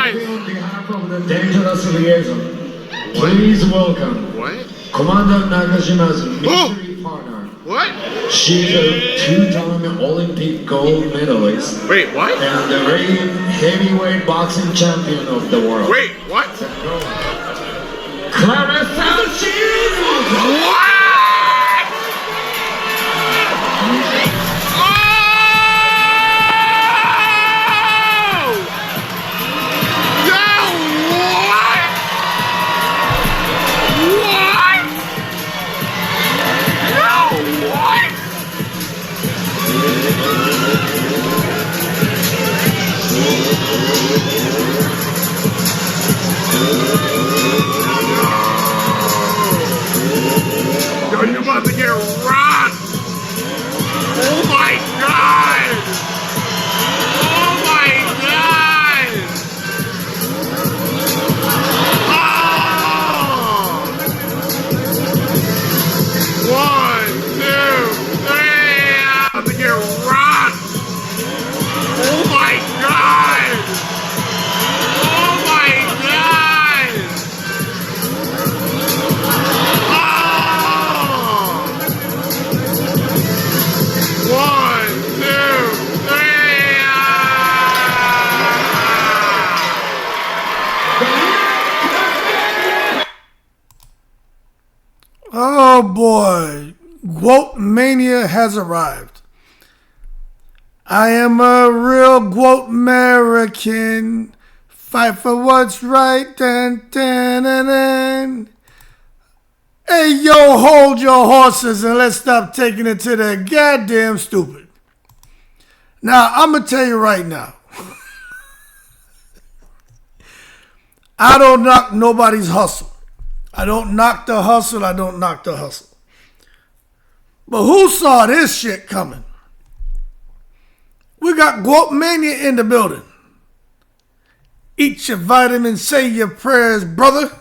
On behalf of the dangerous liaison, please welcome Commander Nagashima's mystery partner. What? She's a two-time Olympic gold medalist. Wait, what? And the reigning heavyweight boxing champion of the world. Wait, what? Claressa Shields! What? You're about to get rocked! Oh my god! Oh my god! Oh! 1, 2, 3! I'm about to get rocked! Oh my god! Oh my god! One, two, three! Oh boy, GWOATAMANIA has arrived. I am a real GWOAT American. Fight for what's right. Dun, dun, dun, dun. Hey, yo, hold your horses and let's stop taking it to the goddamn stupid. Now, I'm going to tell you right now. I don't knock nobody's hustle. I don't knock the hustle. I don't knock the hustle. But who saw this shit coming? We got GWOATAMANIA in the building. Eat your vitamins, say your prayers, brother.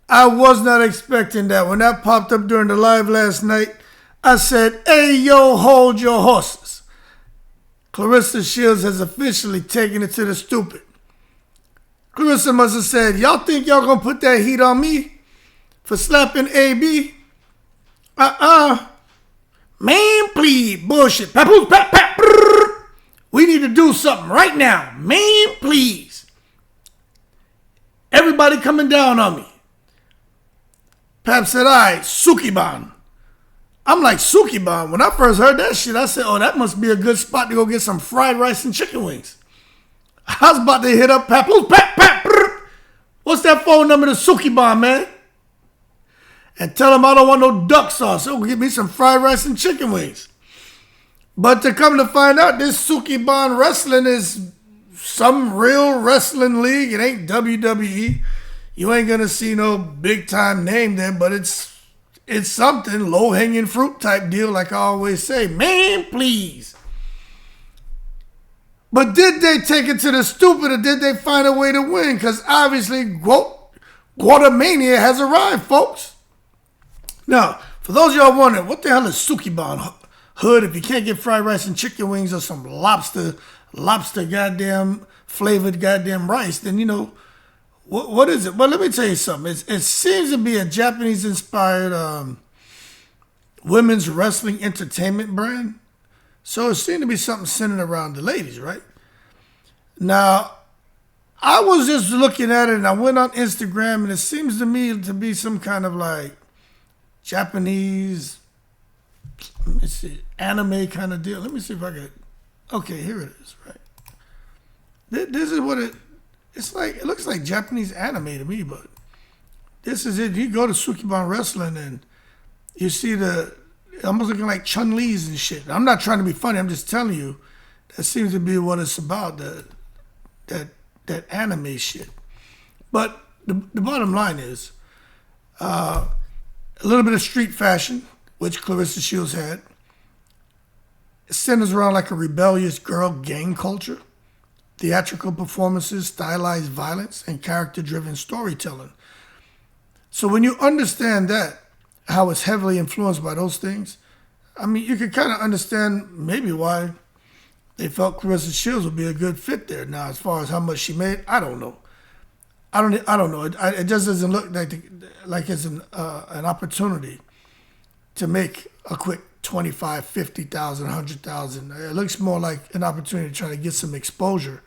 I was not expecting that. When that popped up during the live last night, I said, hey, yo, hold your horses. Claressa Shields has officially taken it to the stupid. Claressa must have said, y'all think y'all gonna put that heat on me for slapping AB? Man, please, bullshit. Papoose, pap, pap, brrr. We need to do something right now. Man, please. Everybody coming down on me. Pap said, all right, Sukeban. I'm like, Sukeban. When I first heard that shit, I said, oh, that must be a good spot to go get some fried rice and chicken wings. I was about to hit up Papoose, pap, pap, brrr. What's that phone number to Sukeban, man? And tell him I don't want no duck sauce. So give me some fried rice and chicken wings. But to come to find out, this Sukeban wrestling is some real wrestling league. It ain't WWE. You ain't gonna see no big time name there, but it's something low hanging fruit type deal, like I always say. Man, please. But did they take it to the stupid, or did they find a way to win? Because obviously, GWOATAMANIA has arrived, folks. Now, for those of y'all wondering, what the hell is Sukeban hood if you can't get fried rice and chicken wings or some lobster goddamn flavored goddamn rice? Then, you know, what is it? Well, let me tell you something. It seems to be a Japanese-inspired women's wrestling entertainment brand. So it seemed to be something centered around the ladies, right? Now, I was just looking at it, and I went on Instagram, and it seems to me to be some kind of like Japanese, let me see, anime kind of deal. Let me see if I can. Okay, here it is, right? This is what it's like. It looks like Japanese anime to me, but this is it. You go to Sukeban Wrestling and you see the almost looking like Chun-Li's and shit. I'm not trying to be funny. I'm just telling you that seems to be what it's about. That anime shit. But the bottom line is a little bit of street fashion, which Claressa Shields had. It centers around like a rebellious girl gang culture, theatrical performances, stylized violence, and character-driven storytelling. So when you understand that, how it's heavily influenced by those things, I mean, you can kind of understand maybe why they felt Claressa Shields would be a good fit there. Now, as far as how much she made, I don't know. I don't know. It just doesn't look like it's an opportunity to make a quick 25, 50,000, 100,000. It looks more like an opportunity to try to get some exposure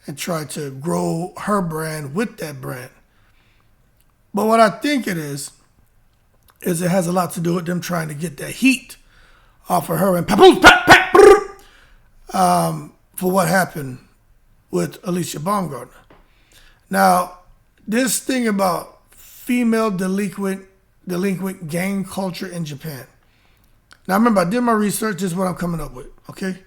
and try to grow her brand with that brand. But what I think it is it has a lot to do with them trying to get that heat off of her and for what happened with Alycia Baumgardner. Now, this thing about female delinquent gang culture in Japan. Now, remember, I did my research. This is what I'm coming up with, okay?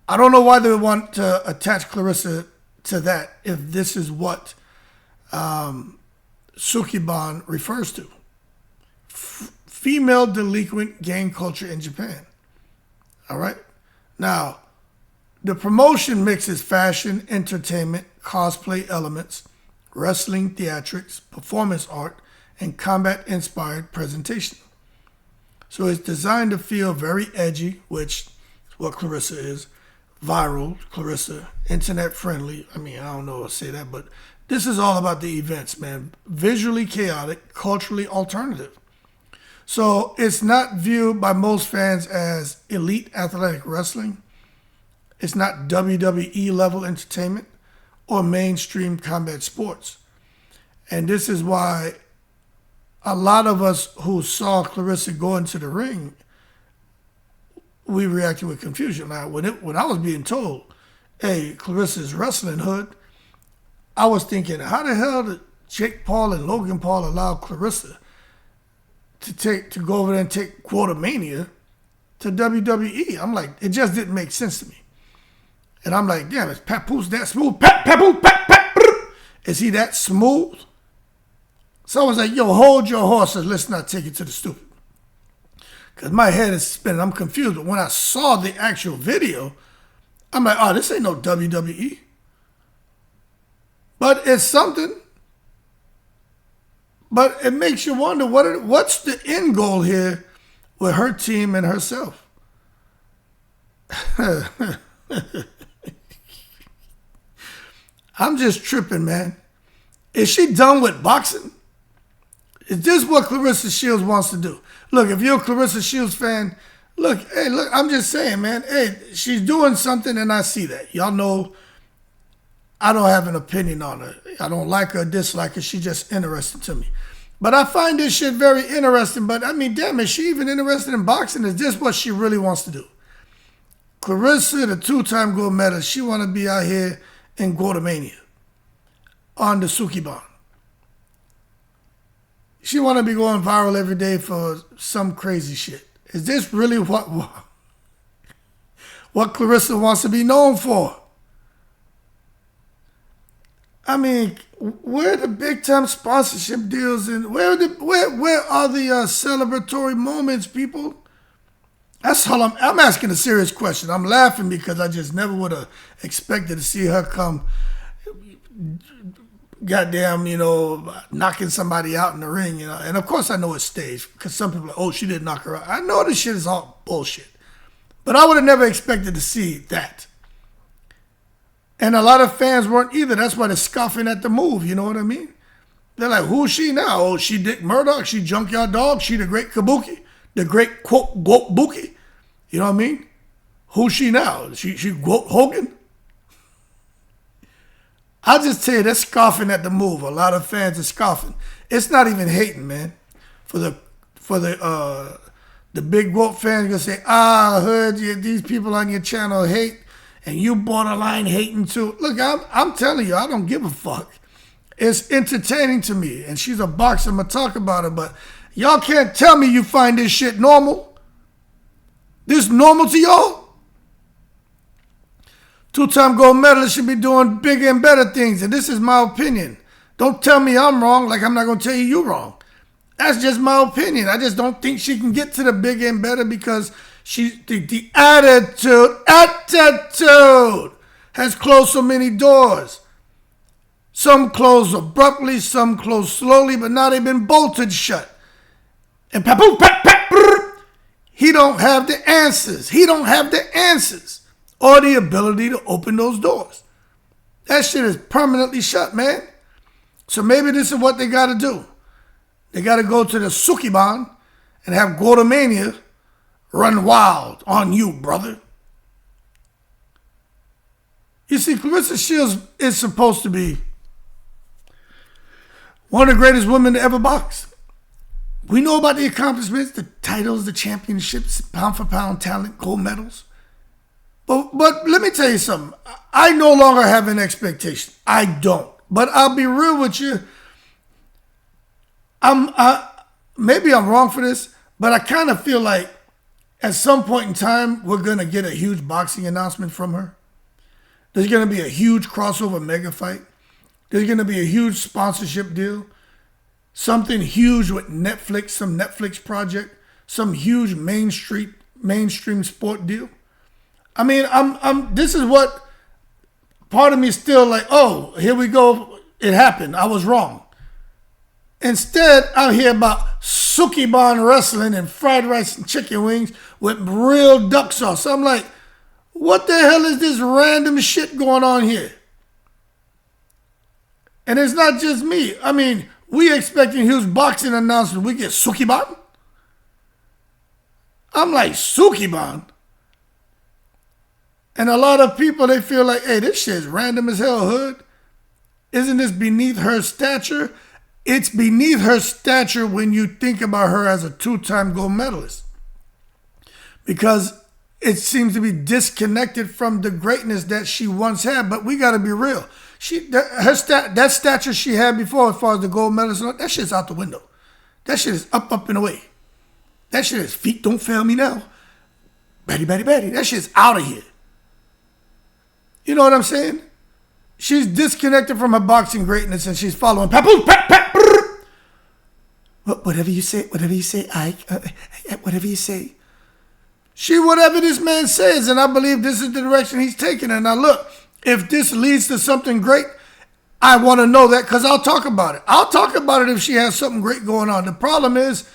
I don't know why they would want to attach Claressa to that if this is what Sukeban refers to. Female delinquent gang culture in Japan. All right? Now, the promotion mixes fashion, entertainment, cosplay elements, wrestling, theatrics, performance art, and combat-inspired presentation. So it's designed to feel very edgy, which is what Claressa is, viral, Claressa, internet-friendly. I mean, I don't know how to say that, but this is all about the events, man. Visually chaotic, culturally alternative. So it's not viewed by most fans as elite athletic wrestling. It's not WWE level entertainment or mainstream combat sports. And this is why a lot of us who saw Claressa go into the ring, we reacted with confusion. Now, when I was being told, hey, Claressa's wrestling hood, I was thinking, how the hell did Jake Paul and Logan Paul allow Claressa to go over there and take GWOATAMANIA to WWE? I'm like, it just didn't make sense to me. And I'm like, damn, is Papoose that smooth? Is he that smooth? So I was like, yo, hold your horses. Let's not take it to the stupid. Because my head is spinning. I'm confused. But when I saw the actual video, I'm like, oh, this ain't no WWE. But it's something. But it makes you wonder, what's the end goal here with her team and herself? I'm just tripping, man. Is she done with boxing? Is this what Claressa Shields wants to do? Look, if you're a Claressa Shields fan, look, I'm just saying, man. Hey, she's doing something, and I see that. Y'all know I don't have an opinion on her. I don't like her, dislike her. She's just interesting to me. But I find this shit very interesting. But, I mean, damn, is she even interested in boxing? Is this what she really wants to do? Claressa, the two-time gold medalist, she want to be out here in GWOATAMANIA on the Sukeban. She want to be going viral every day for some crazy shit. Is this really what Claressa wants to be known for? I mean, where are the big-time sponsorship deals and where are the celebratory moments, people? That's all I'm asking a serious question. I'm laughing because I just never would have expected to see her come, goddamn, knocking somebody out in the ring, And of course I know it's staged because some people are like, oh, she didn't knock her out. I know this shit is all bullshit. But I would have never expected to see that. And a lot of fans weren't either. That's why they're scoffing at the move, you know what I mean? They're like, who's she now? Oh, she Dick Murdoch, she Junkyard Dog, she the great Kabuki, the great quote Goat Buki. You know what I mean? Who's she now? She Goat Hogan? I'll just tell you, they're scoffing at the move. A lot of fans are scoffing. It's not even hating, man. For the big Goat fans gonna say, I heard these people on your channel hate, and you borderline hating too. Look, I'm telling you, I don't give a fuck. It's entertaining to me, and she's a boxer. I'm gonna talk about her, but y'all can't tell me you find this shit normal. This normal to y'all? Two-time gold medalist should be doing bigger and better things, and this is my opinion. Don't tell me I'm wrong like I'm not going to tell you you're wrong. That's just my opinion. I just don't think she can get to the bigger and better because the attitude has closed so many doors. Some close abruptly, some close slowly, but now they've been bolted shut. And he don't have the answers. He don't have the answers or the ability to open those doors. That shit is permanently shut, man. So maybe this is what they got to do. They got to go to the Sukeban and have GWOATAMANIA run wild on you, brother. You see, Claressa Shields is supposed to be one of the greatest women to ever box. We know about the accomplishments, the titles, the championships, pound for pound talent, gold medals. But let me tell you something. I no longer have an expectation. I don't. But I'll be real with you. Maybe I'm wrong for this, but I kind of feel like at some point in time, we're going to get a huge boxing announcement from her. There's going to be a huge crossover mega fight. There's going to be a huge sponsorship deal. Something huge with Netflix, some Netflix project, some huge mainstream sport deal. I mean, this is what part of me is still like, oh, here we go. It happened. I was wrong. Instead, I hear about Sukeban wrestling and fried rice and chicken wings with real duck sauce. I'm like, what the hell is this random shit going on here? And it's not just me. I mean, we expecting huge boxing announcement. We get Sukeban? I'm like, Sukeban? And a lot of people, they feel like, hey, this shit is random as hell, hood. Isn't this beneath her stature? It's beneath her stature when you think about her as a two-time gold medalist. Because it seems to be disconnected from the greatness that she once had. But we got to be real. That stature she had before, as far as the gold medalist, that shit's out the window. That shit is up and away. That shit is feet don't fail me now. Betty. That shit's out of here. You know what I'm saying? She's disconnected from her boxing greatness and she's following whatever you say, Ike. Whatever you say. She whatever this man says, and I believe this is the direction he's taking. And now look, if this leads to something great, I want to know that because I'll talk about it. I'll talk about it if she has something great going on. The problem is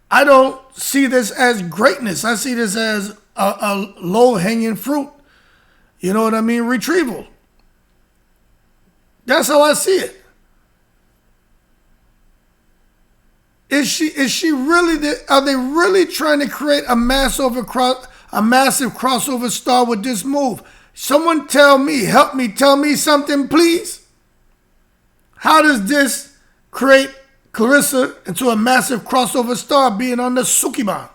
I don't see this as greatness. I see this as a low-hanging fruit. You know what I mean? Retrieval. That's how I see it. Is she really? Are they really trying to create a massive crossover star with this move? Someone tell me, help me, tell me something, please. How does this create Claressa into a massive crossover star being on the Sukeban?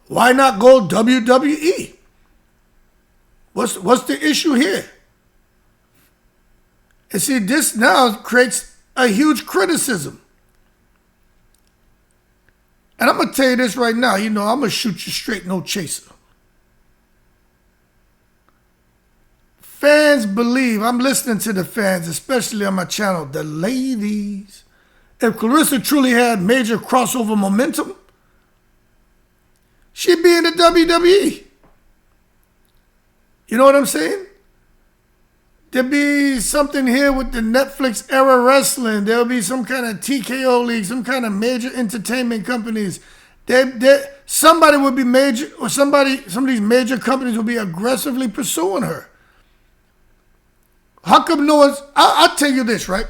Why not go WWE? What's the issue here? And see, this now creates a huge criticism. And I'm going to tell you this right now. You know, I'm going to shoot you straight, no chaser. Fans believe, I'm listening to the fans, especially on my channel, the ladies. If Claressa truly had major crossover momentum, she'd be in the WWE. You know what I'm saying? There'll be something here with the Netflix era wrestling. There'll be some kind of TKO league, some kind of major entertainment companies. Somebody would be major, or some of these major companies will be aggressively pursuing her. How come no one's, I'll tell you this, right?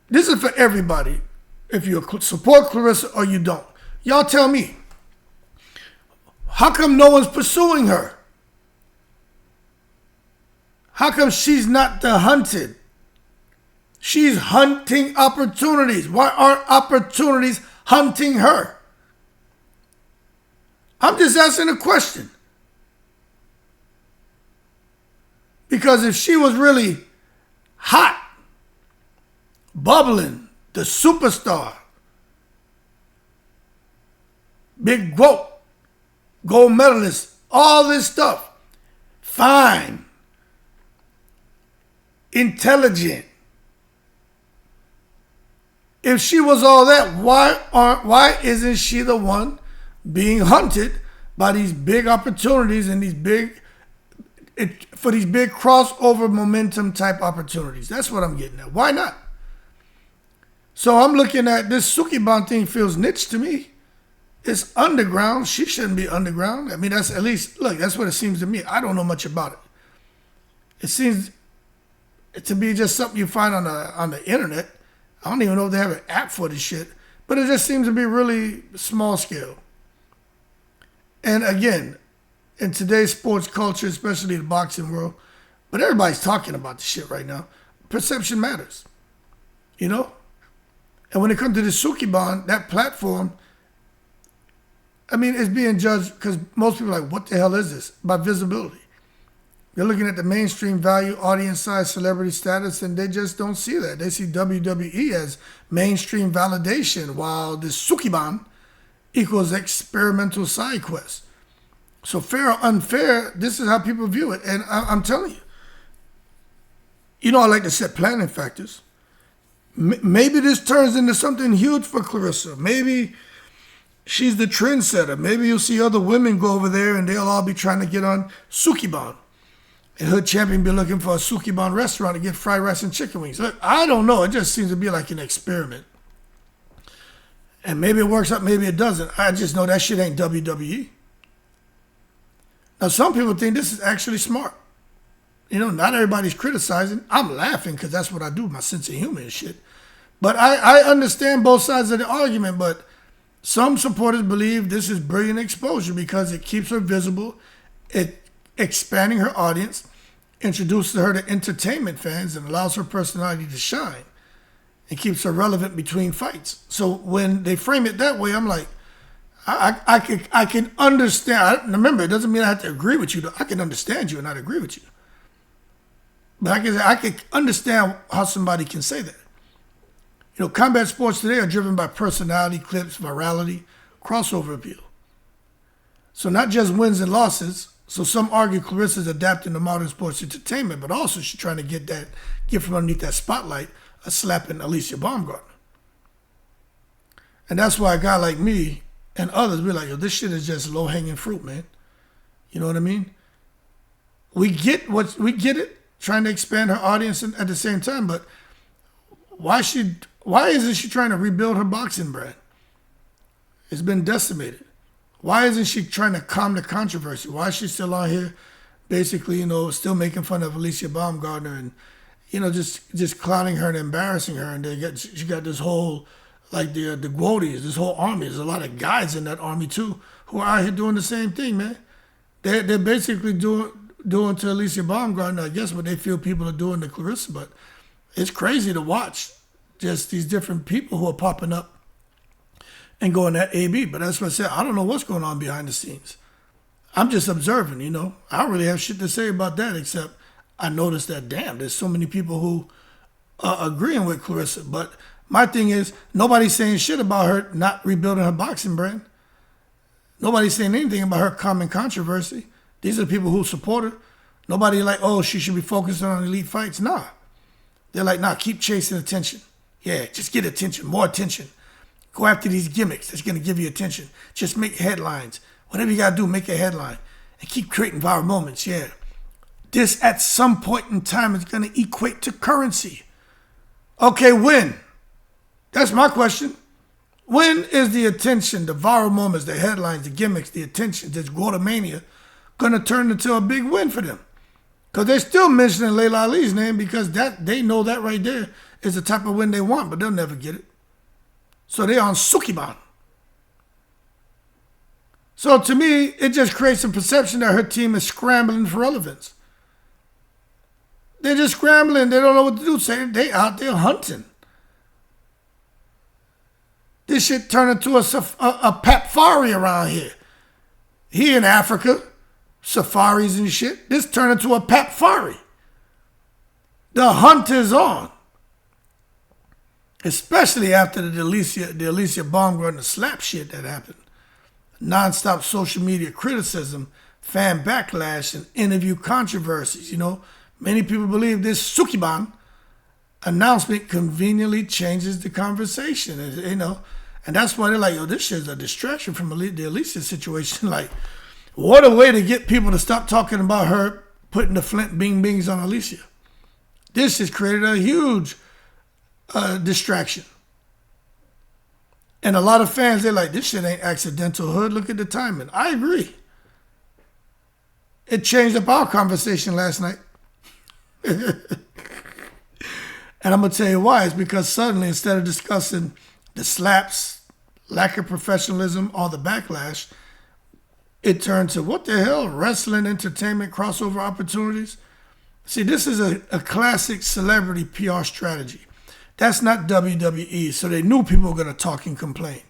This is for everybody. If you support Claressa or you don't. Y'all tell me. How come no one's pursuing her? How come she's not the hunted? She's hunting opportunities. Why aren't opportunities hunting her? I'm just asking a question. Because if she was really hot, bubbling, the superstar, big GWOAT, gold medalist, all this stuff, fine, intelligent. If she was all that, why isn't she the one being hunted by these big opportunities and for these big crossover momentum type opportunities? That's what I'm getting at. Why not? So I'm looking at this Sukeban thing feels niche to me. It's underground. She shouldn't be underground. I mean, that's at least, look, that's what it seems to me. I don't know much about it. It seems to be just something you find on the internet. I don't even know if they have an app for this shit. But it just seems to be really small scale. And again, in today's sports culture, especially the boxing world, but everybody's talking about this shit right now. Perception matters. You know? And when it comes to the Sukeban, that platform, I mean, it's being judged because most people are like, what the hell is this? By visibility. They're looking at the mainstream value, audience size, celebrity status, and they just don't see that. They see WWE as mainstream validation, while the Sukeban equals experimental side quest. So fair or unfair, this is how people view it. And I'm telling you, I like to set planning factors. Maybe this turns into something huge for Claressa. Maybe she's the trendsetter. Maybe you'll see other women go over there and they'll all be trying to get on Sukeban. And Hood Champion be looking for a Sukeban restaurant to get fried rice and chicken wings. Look, I don't know. It just seems to be like an experiment. And maybe it works out, maybe it doesn't. I just know that shit ain't WWE. Now, some people think this is actually smart. Not everybody's criticizing. I'm laughing because that's what I do, my sense of humor and shit. But I understand both sides of the argument, but some supporters believe this is brilliant exposure because it keeps her visible, it expanding her audience, introduces her to entertainment fans, and allows her personality to shine, and keeps her relevant between fights. So when they frame it that way, I'm like, I can understand. Remember, it doesn't mean I have to agree with you. I can understand you and not agree with you. But I can understand how somebody can say that. Combat sports today are driven by personality, clips, virality, crossover appeal. So not just wins and losses. So some argue Claressa's adapting to modern sports entertainment, but also she's trying to get from underneath that spotlight a slapping Alycia Baumgardner. And that's why a guy like me and others be like, yo, this shit is just low-hanging fruit, man. You know what I mean? We get it, trying to expand her audience at the same time, but why isn't she trying to rebuild her boxing brand? It's been decimated. Why isn't she trying to calm the controversy? Why is she still out here basically, still making fun of Alycia Baumgardner and, just clowning her and embarrassing her? And she got this whole, like the GWOATAs, this whole army. There's a lot of guys in that army too who are out here doing the same thing, man. They're basically doing to Alycia Baumgardner, I guess, what they feel people are doing to Claressa. But it's crazy to watch just these different people who are popping up and going that AB. But that's what I said. I don't know what's going on behind the scenes. I'm just observing, I don't really have shit to say about that, except I noticed that, damn, there's so many people who are agreeing with Claressa. But my thing is, nobody's saying shit about her not rebuilding her boxing brand. Nobody's saying anything about her calming controversy. These are the people who support her. Nobody like, oh, she should be focusing on elite fights. Nah. They're like, nah, keep chasing attention. Yeah, just get attention, more attention. Go after these gimmicks that's going to give you attention. Just make headlines. Whatever you got to do, make a headline. And keep creating viral moments, yeah. This, at some point in time, is going to equate to currency. Okay, when? That's my question. When is the attention, the viral moments, the headlines, the gimmicks, the attention, this GWOATAMANIA, going to turn into a big win for them? Because they're still mentioning Layla Ali's name because they know that right there is the type of win they want, but they'll never get it. So they're on Sukeban. So to me, it just creates a perception that her team is scrambling for relevance. They're just scrambling. They don't know what to do. Say they out there hunting. This shit turned into a papfari around here. Here in Africa, safaris and shit. This turned into a papfari. The hunt is on. Especially after the Alycia Baumgardner slap shit that happened. Non-stop social media criticism, fan backlash, and interview controversies. Many people believe this Sukeban announcement conveniently changes the conversation. And that's why they're like, yo, this shit is a distraction from the Alycia situation. Like, what a way to get people to stop talking about her putting the Flint Bing Bings on Alycia. This has created a huge distraction. And a lot of fans, they're like, this shit ain't accidental, Hood. Look at the timing. I agree. It changed up our conversation last night. And I'm going to tell you why. It's because suddenly, instead of discussing the slaps, lack of professionalism, or the backlash, it turned to, what the hell? Wrestling, entertainment, crossover opportunities? See, this is a classic celebrity PR strategy. That's not WWE, so they knew people were going to talk and complain.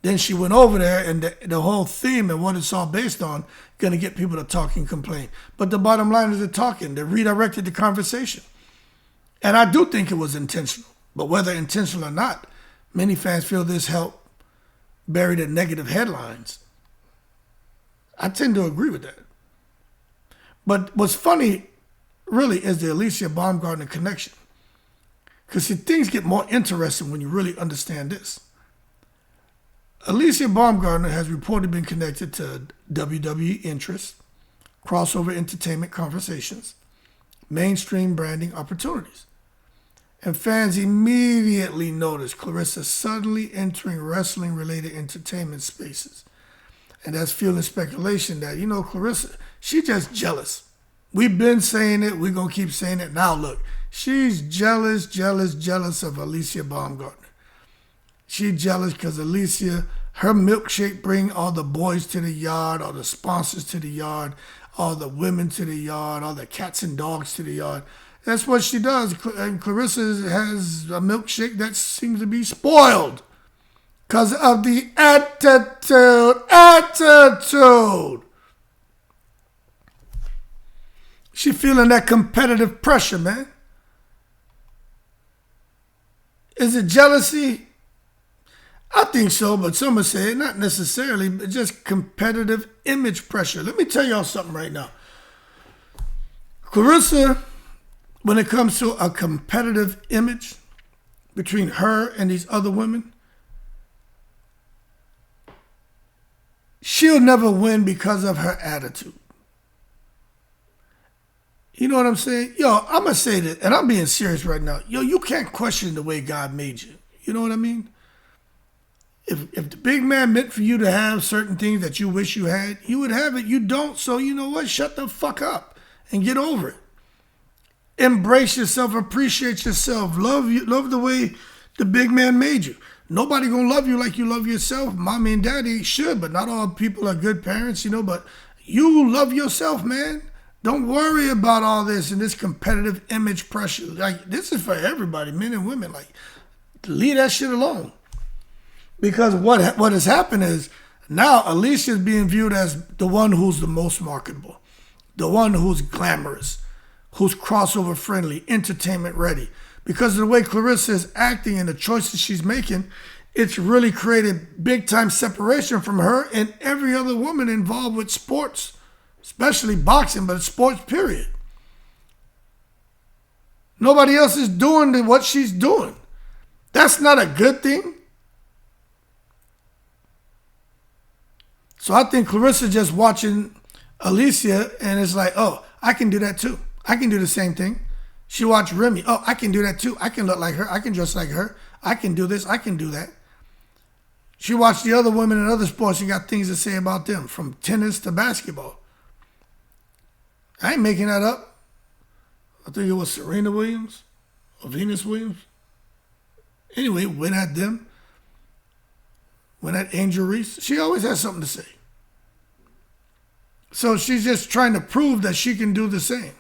Then she went over there, and the whole theme and what it's all based on, going to get people to talk and complain. But the bottom line is they're talking. They redirected the conversation. And I do think it was intentional. But whether intentional or not, many fans feel this helped bury the negative headlines. I tend to agree with that. But what's funny, really, is the Alycia Baumgardner connection. Because things get more interesting when you really understand this. Alycia Baumgardner has reportedly been connected to WWE interests, crossover entertainment conversations, mainstream branding opportunities. And fans immediately noticed Claressa suddenly entering wrestling-related entertainment spaces. And that's fueling speculation that, Claressa, she's just jealous. We've been saying it. We're going to keep saying it. Now, look, she's jealous of Alycia Baumgardner. She's jealous because Alycia, her milkshake bring all the boys to the yard, all the sponsors to the yard, all the women to the yard, all the cats and dogs to the yard. That's what she does. And Claressa has a milkshake that seems to be spoiled because of the attitude. She feeling that competitive pressure, man. Is it jealousy? I think so, but some would say not necessarily, but just competitive image pressure. Let me tell y'all something right now. Claressa, when it comes to a competitive image between her and these other women, she'll never win because of her attitude. You know what I'm saying? Yo, I'm going to say this, and I'm being serious right now. Yo, you can't question the way God made you. You know what I mean? If the big man meant for you to have certain things that you wish you had, you would have it. You don't, so you know what? Shut the fuck up and get over it. Embrace yourself, appreciate yourself, love the way the big man made you. Nobody gonna love you like you love yourself. Mommy and daddy should, but not all people are good parents, but you love yourself, man. Don't worry about all this and this competitive image pressure. Like, this is for everybody, men and women. Like, leave that shit alone. Because what has happened is now Alycia is being viewed as the one who's the most marketable, the one who's glamorous, who's crossover friendly, entertainment ready. Because of the way Claressa is acting and the choices she's making, it's really created big time separation from her and every other woman involved with sports, especially boxing, but it's sports, period. Nobody else is doing what she's doing. That's not a good thing. So I think Claressa just watching Alycia and it's like, oh, I can do that too. I can do the same thing. She watched Remy. Oh, I can do that too. I can look like her. I can dress like her. I can do this. I can do that. She watched the other women in other sports and got things to say about them, from tennis to basketball. I ain't making that up. I think it was Serena Williams or Venus Williams. Anyway, went at them. Went at Angel Reese. She always has something to say. So she's just trying to prove that she can do the same.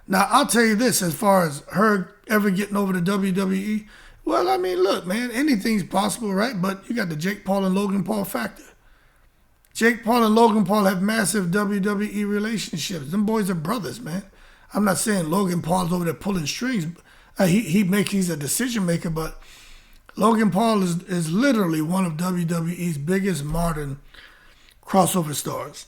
Now, I'll tell you this, as far as her ever getting over to WWE, well, I mean, look, man, anything's possible, right? But you got the Jake Paul and Logan Paul factor. Jake Paul and Logan Paul have massive WWE relationships. Them boys are brothers, man. I'm not saying Logan Paul's over there pulling strings. He's a decision maker, but Logan Paul is literally one of WWE's biggest modern crossover stars.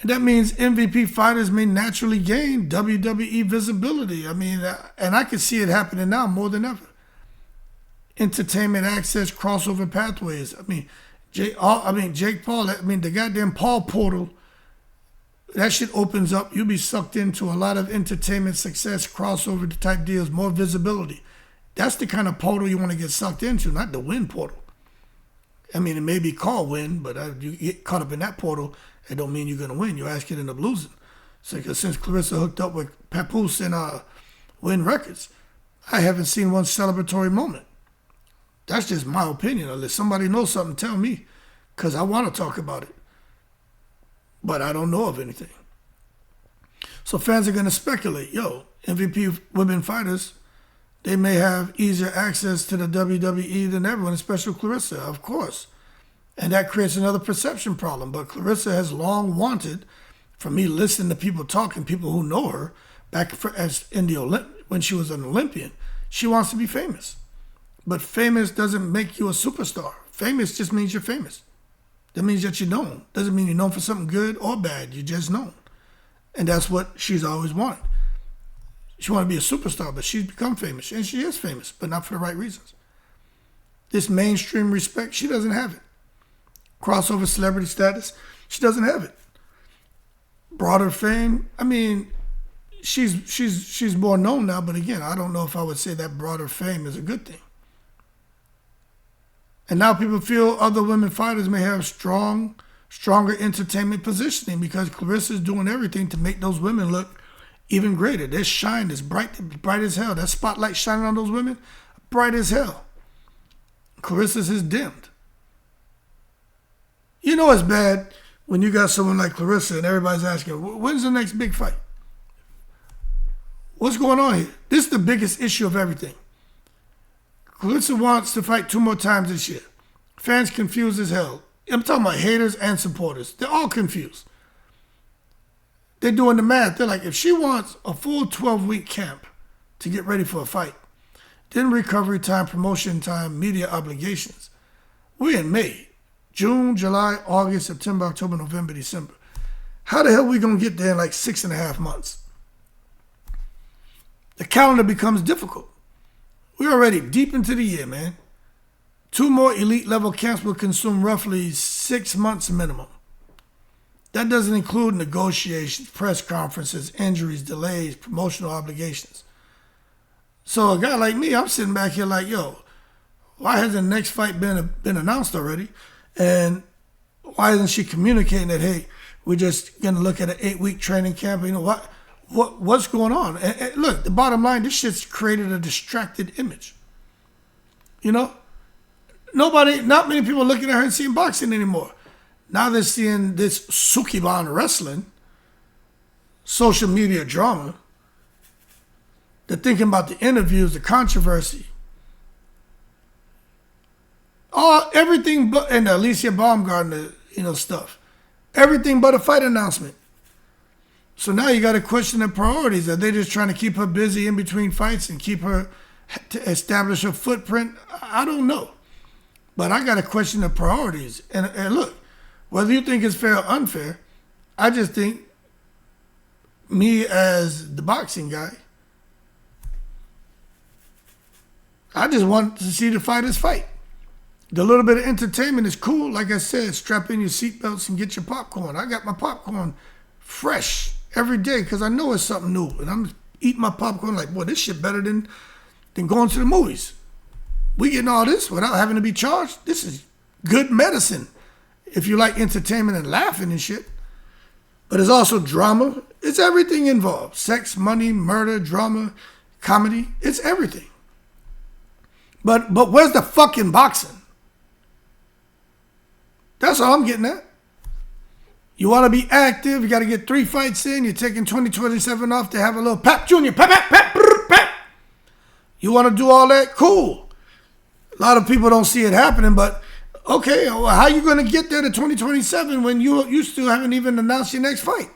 And that means MVP fighters may naturally gain WWE visibility. I mean, and I can see it happening now more than ever. Entertainment access, crossover pathways. I mean, Jake Paul, the goddamn Paul portal, that shit opens up. You'll be sucked into a lot of entertainment success, crossover type deals, more visibility. That's the kind of portal you want to get sucked into, not the win portal. I mean, it may be called win, but you get caught up in that portal, it don't mean you're going to win. You actually end up losing. So since Claressa hooked up with Papoose and Win Records, I haven't seen one celebratory moment. That's just my opinion. Unless somebody knows something, tell me, because I want to talk about it. But I don't know of anything. So fans are going to speculate, MVP women fighters, they may have easier access to the WWE than everyone, especially Claressa, of course. And that creates another perception problem. But Claressa has long wanted, from me listening to people talking, people who know her, back when she was an Olympian, she wants to be famous. But famous doesn't make you a superstar. Famous just means you're famous. That means that you're known. Doesn't mean you're known for something good or bad. You're just known. And that's what she's always wanted. She wanted to be a superstar, but she's become famous. And she is famous, but not for the right reasons. This mainstream respect, she doesn't have it. Crossover celebrity status, she doesn't have it. Broader fame, I mean, she's more known now, but again, I don't know if I would say that broader fame is a good thing. And now people feel other women fighters may have stronger entertainment positioning because Claressa is doing everything to make those women look even greater. Their shine is bright as hell. That spotlight shining on those women, bright as hell. Claressa's is dimmed. You know it's bad when you got someone like Claressa and everybody's asking, when's the next big fight? What's going on here? This is the biggest issue of everything. Claressa wants to fight 2 more times this year. Fans confused as hell. I'm talking about haters and supporters. They're all confused. They're doing the math. They're like, if she wants a full 12-week camp to get ready for a fight, then recovery time, promotion time, media obligations. We're in May. June, July, August, September, October, November, December. How the hell are we going to get there in like 6.5 months? The calendar becomes difficult. We're already deep into the year, man. 2 more elite level camps will consume roughly 6 months minimum. That doesn't include negotiations, press conferences, injuries, delays, promotional obligations. So a guy like me, I'm sitting back here like, why hasn't the next fight been announced already? And why isn't she communicating that, hey, we're just going to look at an 8-week training camp? You know, what's going on? And look, the bottom line, this shit's created a distracted image. You know? Not many people are looking at her and seeing boxing anymore. Now they're seeing this Sukeban wrestling, social media drama. They're thinking about the interviews, the controversy. Everything but, and the Alycia Baumgardner, stuff. Everything but a fight announcement. So now you got to question their priorities. Are they just trying to keep her busy in between fights and keep her to establish her footprint? I don't know. But I got to question the priorities. And look, whether you think it's fair or unfair, I just think me as the boxing guy, I just want to see the fighters fight. The little bit of entertainment is cool. Like I said, strap in your seatbelts and get your popcorn. I got my popcorn fresh every day because I know it's something new. And I'm eating my popcorn like, boy, this shit better than going to the movies. We getting all this without having to be charged. This is good medicine if you like entertainment and laughing and shit. But it's also drama. It's everything involved. Sex, money, murder, drama, comedy. It's everything. But where's the fucking boxing? That's all I'm getting at. You want to be active, you got to get 3 fights in, you're taking 2027 off to have a little pap, junior, pap, pap, pap, brr, pap. You want to do all that? Cool. A lot of people don't see it happening, but okay, well, how you going to get there to 2027 when you still haven't even announced your next fight?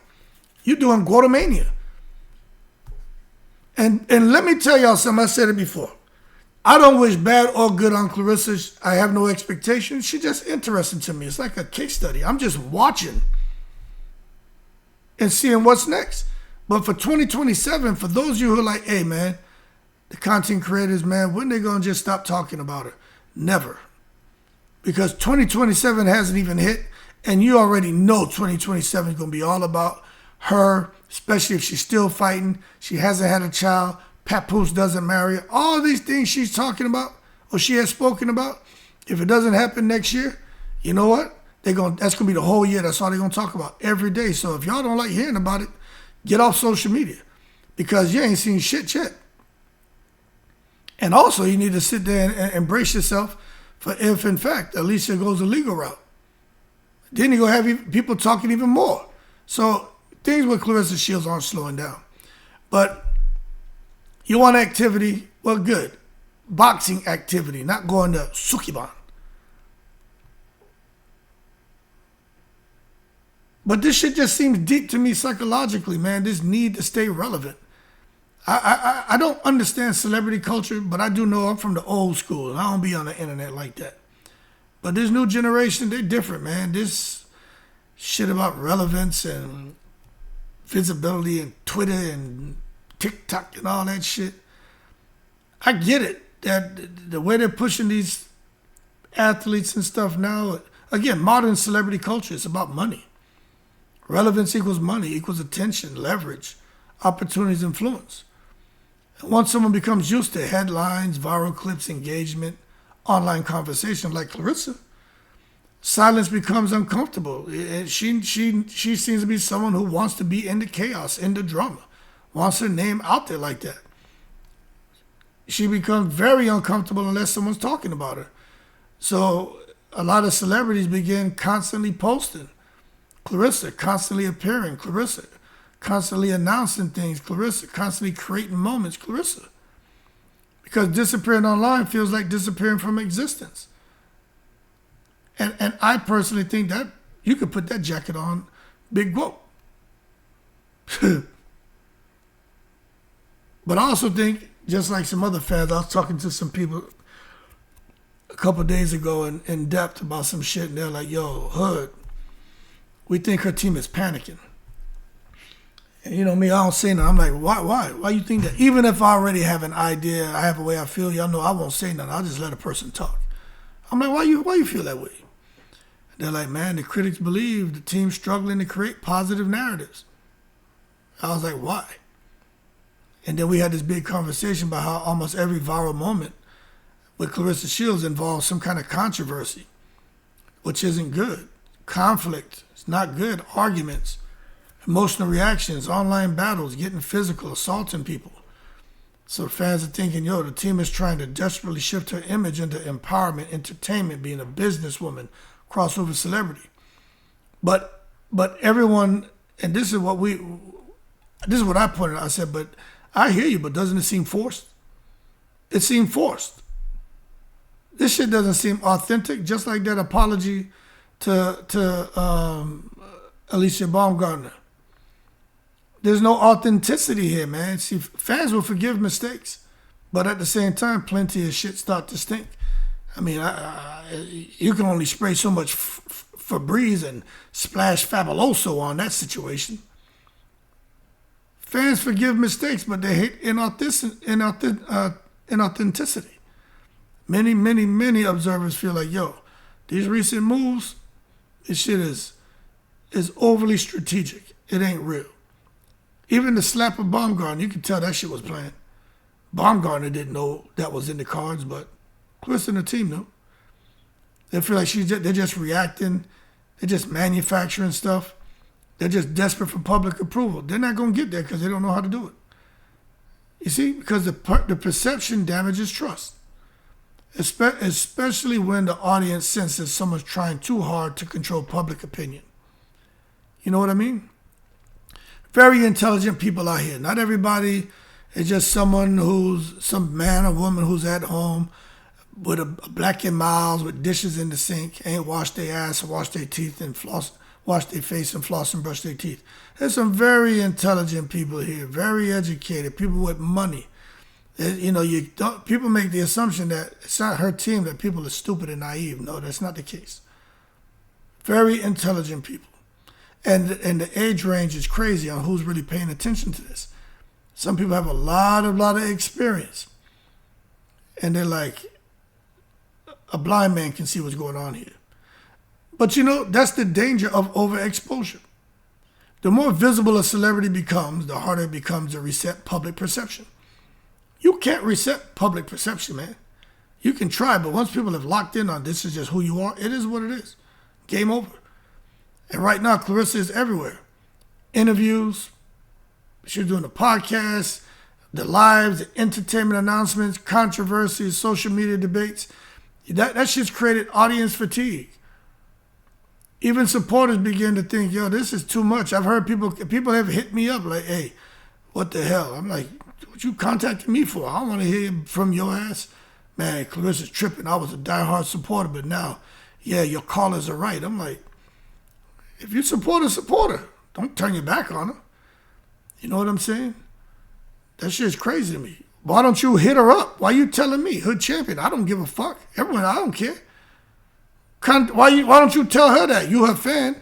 You're doing GWOATAMANIA. And let me tell y'all something, I said it before. I don't wish bad or good on Claressa. I have no expectations. She's just interesting to me. It's like a case study. I'm just watching and seeing what's next. But for 2027, for those of you who are like, hey, man, the content creators, man, when they going to just stop talking about her? Never. Because 2027 hasn't even hit, and you already know 2027 is going to be all about her, especially if she's still fighting. She hasn't had a child. Papoose doesn't marry her. All these things she's talking about or she has spoken about, if it doesn't happen next year, you know what? That's gonna be the whole year. That's all they're gonna talk about every day. So if y'all don't like hearing about it, get off social media because you ain't seen shit yet. And also, you need to sit there and brace yourself for if, in fact, Alycia goes the legal route. Then you're going to have people talking even more. So things with Claressa Shields aren't slowing down. But you want activity? Well, good. Boxing activity, not going to Sukeban. But this shit just seems deep to me psychologically, man. This need to stay relevant. I don't understand celebrity culture, but I do know I'm from the old school, and I don't be on the internet like that. But this new generation, they're different, man. This shit about relevance and visibility and Twitter and TikTok and all that shit. I get it, that the way they're pushing these athletes and stuff now, again, modern celebrity culture, it's about money. Relevance equals money, equals attention, leverage, opportunities, influence. And once someone becomes used to headlines, viral clips, engagement, online conversation like Claressa, silence becomes uncomfortable. She seems to be someone who wants to be in the chaos, in the drama, wants her name out there like that. She becomes very uncomfortable unless someone's talking about her. So a lot of celebrities begin constantly posting Claressa, constantly appearing Claressa, constantly announcing things Claressa, constantly creating moments Claressa. Because disappearing online feels like disappearing from existence. And I personally think that you could put that jacket on Big GWOAT. But I also think, just like some other fans, I was talking to some people a couple of days ago in depth about some shit, and they're like, yo, Hood, we think her team is panicking. And you know me, I don't say nothing. I'm like, why? Why you think that? Even if I already have an idea, I have a way I feel, y'all know I won't say nothing. I'll just let a person talk. I'm like, why you feel that way? They're like, man, the critics believe the team's struggling to create positive narratives. I was like, why? And then we had this big conversation about how almost every viral moment with Claressa Shields involves some kind of controversy, which isn't good. Conflict, it's not good. Arguments, emotional reactions, online battles, getting physical, assaulting people. So fans are thinking, yo, the team is trying to desperately shift her image into empowerment, entertainment, being a businesswoman, crossover celebrity. But everyone, and this is what I pointed out. I said, but I hear you, but doesn't it seem forced? It seemed forced. This shit doesn't seem authentic, just like that apology to Alycia Baumgardner. There's no authenticity here, man. See, fans will forgive mistakes, but at the same time, plenty of shit start to stink. I mean, you can only spray so much Febreze and splash Fabuloso on that situation. Fans forgive mistakes, but they hate inauthenticity. Many observers feel like, yo, these recent moves, this shit is overly strategic. It ain't real. Even the slap of Baumgardner, you can tell that shit was planned. Baumgardner didn't know that was in the cards, but Claressa and the team knew. They feel like they're just reacting. They're just manufacturing stuff. They're just desperate for public approval. They're not going to get there because they don't know how to do it. You see? Because the perception damages trust. Especially when the audience senses someone's trying too hard to control public opinion. You know what I mean? Very intelligent people out here. Not everybody is just some man or woman who's at home with a black and miles with dishes in the sink, ain't washed their ass, wash their teeth, and wash their face and floss and brush their teeth. There's some very intelligent people here, very educated, people with money. You know, people make the assumption that it's not her team, that people are stupid and naive. No, that's not the case. Very intelligent people. And the age range is crazy on who's really paying attention to this. Some people have a lot of experience. And they're like, a blind man can see what's going on here. But you know, that's the danger of overexposure. The more visible a celebrity becomes, the harder it becomes to reset public perception. You can't reset public perception, man. You can try, but once people have locked in on this is just who you are, it is what it is. Game over. And right now, Claressa is everywhere. Interviews. She's doing the podcast, the lives, the entertainment announcements, controversies, social media debates. That shit's created audience fatigue. Even supporters begin to think, yo, this is too much. I've heard people have hit me up like, hey, what the hell? I'm like, what you contacting me for? I don't want to hear from your ass. Man, Claressa's tripping. I was a diehard supporter, but now, yeah, your callers are right. I'm like, if you support a supporter, don't turn your back on her. You know what I'm saying? That shit's crazy to me. Why don't you hit her up? Why you telling me? Hood champion. I don't give a fuck. Everyone, I don't care. Why don't you tell her that? You her fan.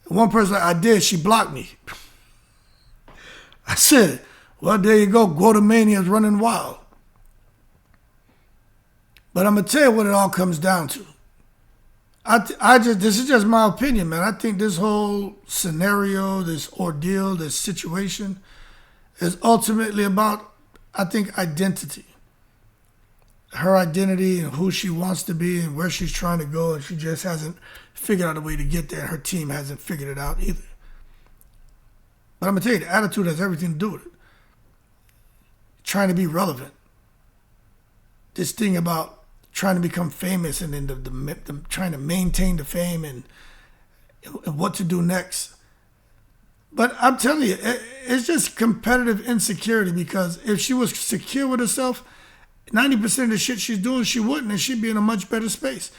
One person, I did. She blocked me. I said, well, there you go. GWOATAMANIA is running wild. But I'm going to tell you what it all comes down to. This is just my opinion, man. I think this whole scenario, this ordeal, this situation is ultimately about, I think, identity. Her identity and who she wants to be and where she's trying to go, and she just hasn't figured out a way to get there, and her team hasn't figured it out either. But I'm going to tell you, the attitude has everything to do with it. Trying to be relevant. This thing about trying to become famous and then the trying to maintain the fame and what to do next. But I'm telling you, it's just competitive insecurity, because if she was secure with herself, 90% of the shit she's doing, she wouldn't, and she'd be in a much better space.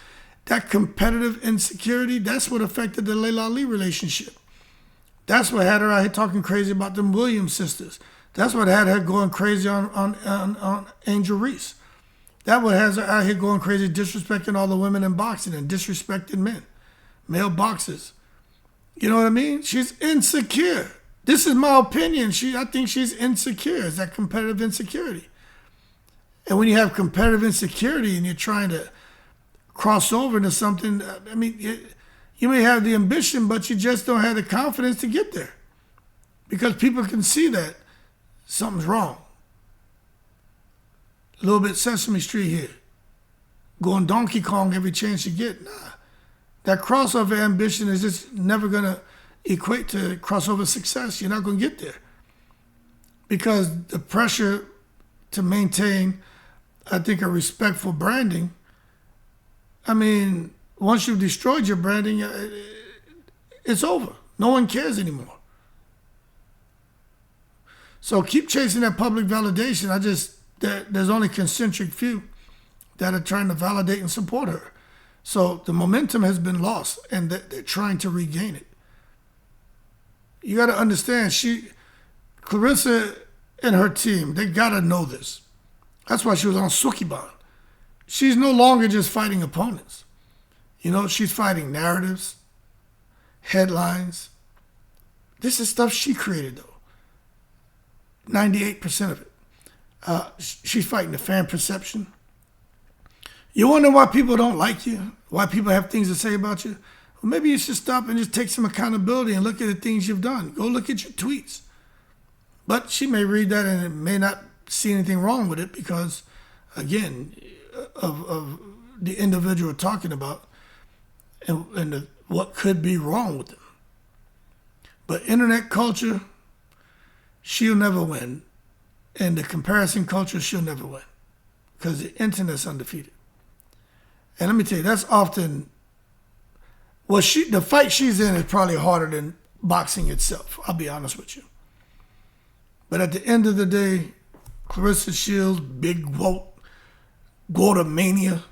That competitive insecurity, that's what affected the Layla Ali relationship. That's what had her out here talking crazy about them Williams sisters. That's what had her going crazy on Angel Reese. That what has her out here going crazy, disrespecting all the women in boxing and disrespecting men, male boxers. You know what I mean? She's insecure. This is my opinion. I think she's insecure. It's that competitive insecurity. And when you have competitive insecurity and you're trying to cross over into something, I mean, you may have the ambition, but you just don't have the confidence to get there. Because people can see that something's wrong. A little bit Sesame Street here. Going Donkey Kong every chance you get. Nah. That crossover ambition is just never going to equate to crossover success. You're not going to get there. Because the pressure to maintain, I think, a respectful branding, I mean, once you've destroyed your branding, it's over. No one cares anymore. So keep chasing that public validation. There's only concentric few that are trying to validate and support her. So the momentum has been lost, and they're trying to regain it. You got to understand, Claressa and her team, they got to know this. That's why she was on Sukeban. She's no longer just fighting opponents. You know, she's fighting narratives, headlines. This is stuff she created, though. 98% of it. She's fighting the fan perception. You wonder why people don't like you? Why people have things to say about you? Well, maybe you should stop and just take some accountability and look at the things you've done. Go look at your tweets. But she may read that and may not see anything wrong with it because, again, of the individual we're talking about and what could be wrong with them. But internet culture, she'll never win. And the comparison culture, she'll never win. Because the internet's undefeated. And let me tell you, that's often, the fight she's in is probably harder than boxing itself. I'll be honest with you. But at the end of the day, Claressa Shields, big GWOATAMANIA,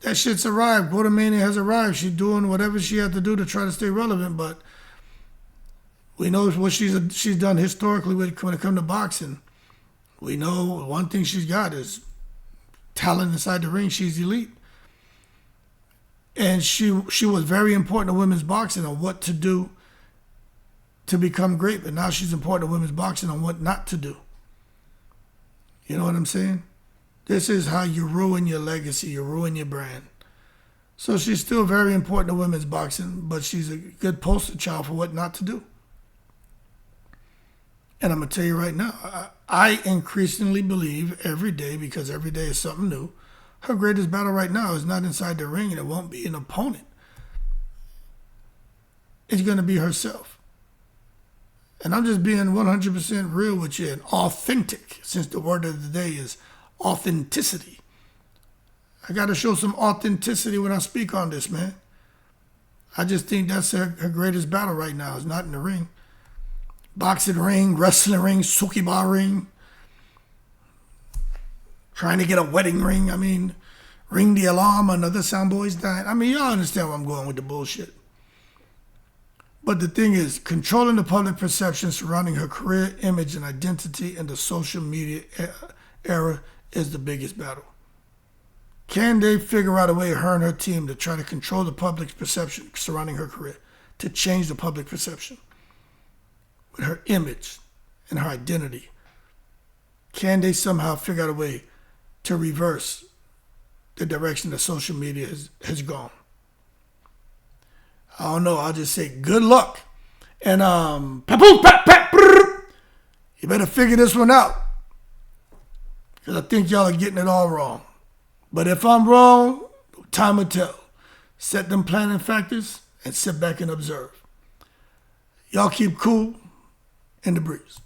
that shit's arrived. GWOATAMANIA has arrived. She's doing whatever she had to do to try to stay relevant, but we know what she's done historically when it comes to boxing. We know one thing she's got is talent inside the ring. She's elite. And she was very important to women's boxing on what to do to become great, but now she's important to women's boxing on what not to do. You know what I'm saying? This is how you ruin your legacy, you ruin your brand. So she's still very important to women's boxing, but she's a good poster child for what not to do. And I'm going to tell you right now, I increasingly believe every day, because every day is something new, her greatest battle right now is not inside the ring, and it won't be an opponent. is going to be herself. And I'm just being 100% real with you and authentic, since the word of the day is authenticity. I got to show some authenticity when I speak on this, man. I just think that's her greatest battle right now. It's not in the ring. Boxing ring, wrestling ring, Sukeban ring. Trying to get a wedding ring. I mean, ring the alarm, another soundboy's dying. I mean, y'all understand where I'm going with the bullshit. But the thing is, controlling the public perception surrounding her career, image, and identity in the social media era is the biggest battle. Can they figure out a way, her and her team, to try to control the public perception surrounding her career, to change the public perception with her image and her identity? Can they somehow figure out a way to reverse the direction that social media has gone? I don't know. I'll just say good luck. And you better figure this one out, because I think y'all are getting it all wrong. But if I'm wrong, time will tell. Set them planning factors and sit back and observe. Y'all keep cool in the breeze.